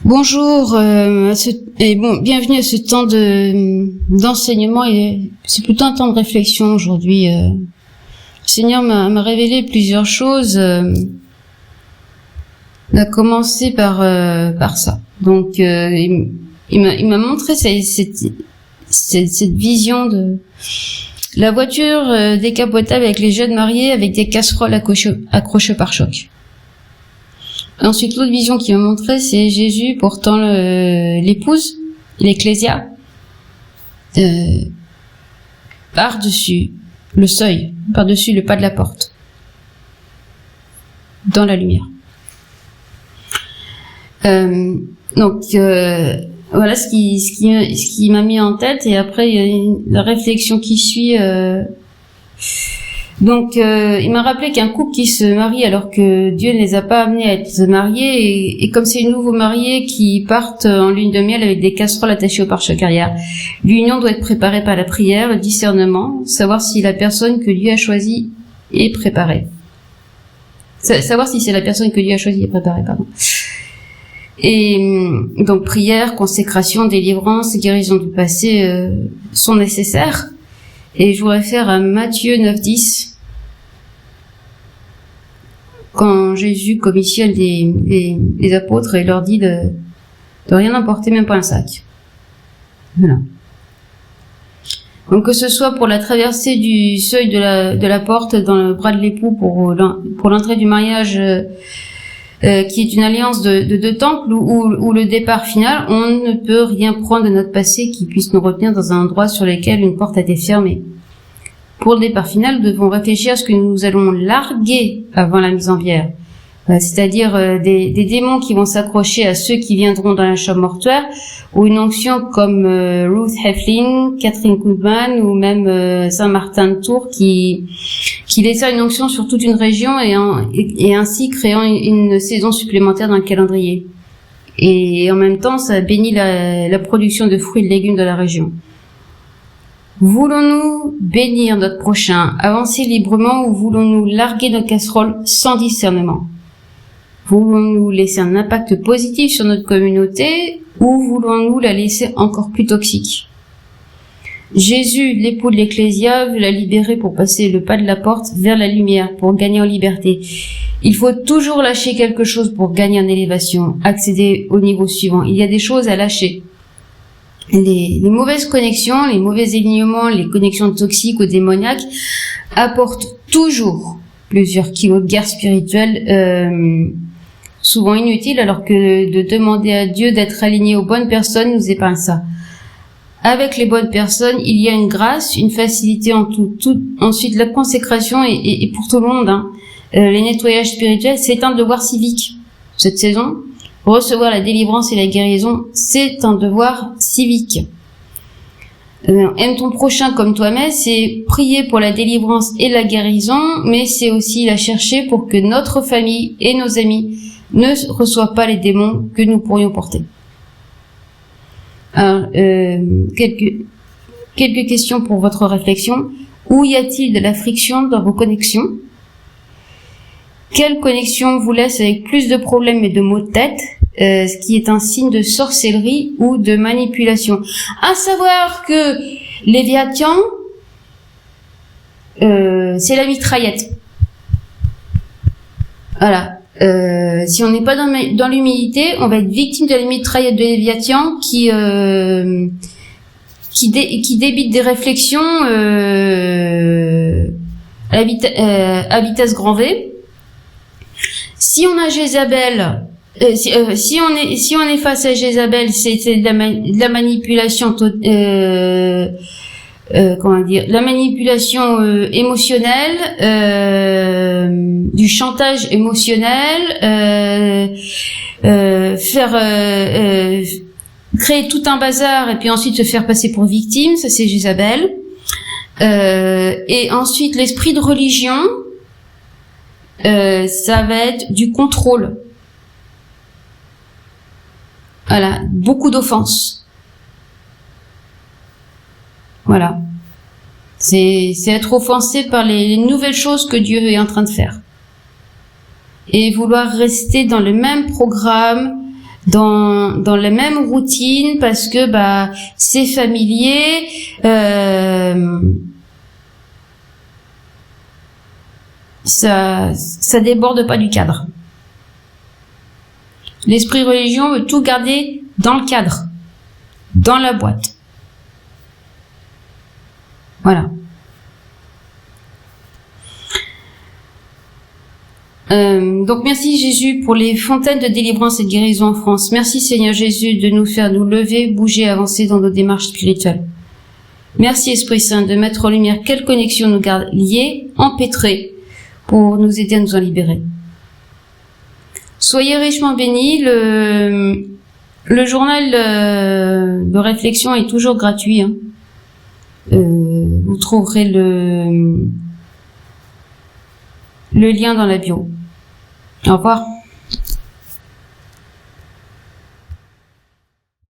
Bonjour bienvenue à ce temps d'enseignement et c'est plutôt un temps de réflexion aujourd'hui. Le Seigneur m'a révélé plusieurs choses. On a commencé par ça. Donc il m'a montré cette vision de la voiture décapotable avec les jeunes mariés avec des casseroles accrochées par choc. Ensuite, l'autre vision qu'il m'a montré, c'est Jésus portant l'épouse, l'ecclésia, par-dessus le seuil, par-dessus le pas de la porte, dans la lumière. Voilà ce qui m'a mis en tête, et après il y a la réflexion qui suit. Il m'a rappelé qu'un couple qui se marie alors que Dieu ne les a pas amenés à être mariés, et comme c'est les nouveaux mariés qui partent en lune de miel avec des casseroles attachées au pare-choc arrière, l'union doit être préparée par la prière, le discernement, savoir si la personne que Dieu a choisie est préparée. Savoir si c'est la personne que Dieu a choisie est préparée, pardon. Et donc prière, consécration, délivrance, guérison du passé sont nécessaires. Et je vous réfère à Matthieu 9:10, quand Jésus commissionne les apôtres et leur dit de rien emporter, même pas un sac. Voilà. Donc que ce soit pour la traversée du seuil de la porte dans le bras de l'époux pour l'entrée du mariage, qui est une alliance de deux temples, ou le départ final, on ne peut rien prendre de notre passé qui puisse nous retenir dans un endroit sur lequel une porte a été fermée. Pour le départ final, nous devons réfléchir à ce que nous allons larguer avant la mise en bière. C'est-à-dire des démons qui vont s'accrocher à ceux qui viendront dans la chambre mortuaire, ou une onction comme Ruth Heflin, Catherine Kuhlman, ou même Saint Martin de Tours qui laissa une onction sur toute une région et ainsi créant une saison supplémentaire dans le calendrier. Et en même temps, ça bénit la production de fruits et de légumes de la région. Voulons-nous bénir notre prochain, avancer librement, ou voulons-nous larguer nos casseroles sans discernement? Voulons-nous laisser un impact positif sur notre communauté, ou voulons-nous la laisser encore plus toxique? Jésus, l'époux de l'Ecclésia, veut la libérer pour passer le pas de la porte vers la lumière, pour gagner en liberté. Il faut toujours lâcher quelque chose pour gagner en élévation, accéder au niveau suivant. Il y a des choses à lâcher. Les mauvaises connexions, les mauvais alignements, les connexions toxiques ou démoniaques apportent toujours plusieurs kilos de guerre spirituelle, souvent inutiles, alors que de demander à Dieu d'être aligné aux bonnes personnes nous épargne ça. Avec les bonnes personnes, il y a une grâce, une facilité en tout. Ensuite, la consécration est pour tout le monde. Les nettoyages spirituels, c'est un devoir civique cette saison. Recevoir la délivrance et la guérison, c'est un devoir civique. Aime ton prochain comme toi-même, c'est prier pour la délivrance et la guérison, mais c'est aussi la chercher pour que notre famille et nos amis ne reçoivent pas les démons que nous pourrions porter. Alors, quelques questions pour votre réflexion. Où y a-t-il de la friction dans vos connexions? Quelle connexion vous laisse avec plus de problèmes et de maux de tête, ce qui est un signe de sorcellerie ou de manipulation? À savoir que Léviathan, c'est la mitraillette. Voilà. Si on n'est pas dans l'humilité, on va être victime de la mitraillette de Léviathan qui débite des réflexions à vitesse grand V. Si on a Jézabel, si on est face à Jézabel, c'est de la manipulation, la manipulation émotionnelle, du chantage émotionnel, créer tout un bazar et puis ensuite se faire passer pour victime, ça c'est Jézabel. Et ensuite l'esprit de religion. Ça va être du contrôle. Voilà, beaucoup d'offenses. Voilà. C'est être offensé par les nouvelles choses que Dieu est en train de faire. Et vouloir rester dans le même programme dans la même routine parce que c'est familier. Ça déborde pas du cadre. L'esprit religion veut tout garder dans le cadre, dans la boîte. Voilà. Donc merci Jésus pour les fontaines de délivrance et de guérison en France. Merci Seigneur Jésus de nous faire nous lever, bouger, avancer dans nos démarches spirituelles. Merci Esprit Saint de mettre en lumière quelle connexion nous garde liés, empêtrés, pour nous aider à nous en libérer. Soyez richement bénis. Le journal de réflexion est toujours gratuit. Vous trouverez le lien dans la bio. Au revoir.